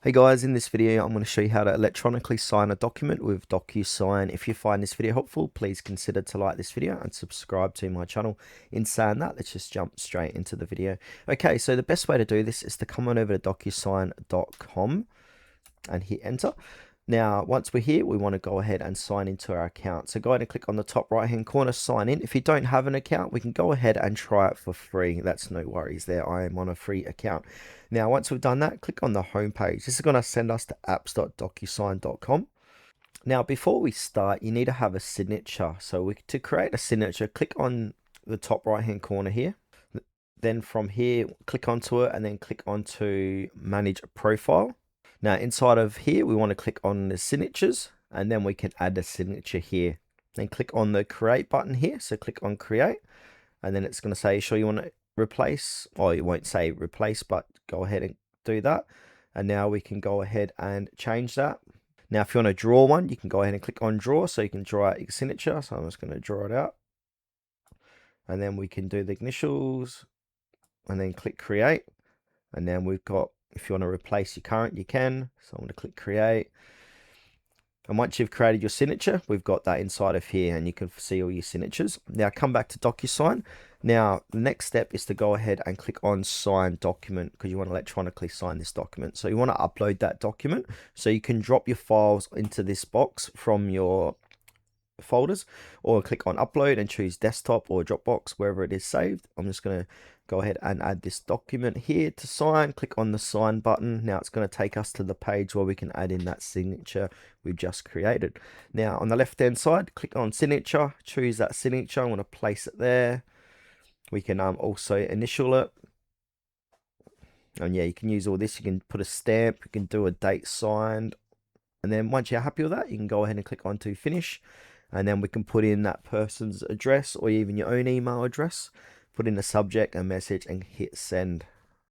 Hey guys, in this video I'm going to show you how to electronically sign a document with DocuSign. If you find this video helpful, please consider to like this video and subscribe to my channel. In saying that, let's just jump straight into the video. Okay, so the best way to do this is to come on over to DocuSign.com and hit enter. Now, once we're here, we want to go ahead and sign into our account. So go ahead and click on the top right hand corner, sign in. If you don't have an account, we can go ahead and try it for free. That's no worries there. I am on a free account. Now, once we've done that, click on the home page. This is going to send us to apps.docusign.com. Now, before we start, you need to have a signature. So to create a signature, click on the top right hand corner here. Then from here, click onto it and then click onto manage a profile. Now inside of here, we want to click on the signatures and then we can add a signature here. Then click on the create button here. So click on create and then it's going to say, sure you want to replace, or it won't say replace, but go ahead and do that. And now we can go ahead and change that. Now, if you want to draw one, you can go ahead and click on draw so you can draw out your signature. So I'm just going to draw it out. And then we can do the initials and then click create. And then we've got, if you want to replace your current, you can. So I'm going to click create. And once you've created your signature, we've got that inside of here and you can see all your signatures. Now come back to DocuSign. Now the next step is to go ahead and click on sign document because you want to electronically sign this document. So you want to upload that document so you can drop your files into this box from your folders, or click on upload and choose desktop or Dropbox, wherever it is saved. I'm just going to go ahead and add this document here to sign. Click on the sign button. Now it's going to take us to the page where we can add in that signature we've just created. Now on the left hand side, click on signature, choose that signature. I'm going to place it there. We can also initial it. And yeah, you can use all this. You can put a stamp, you can do a date signed. And then once you're happy with that, you can go ahead and click on to finish. And then we can put in that person's address or even your own email address, put in the subject and message and hit send.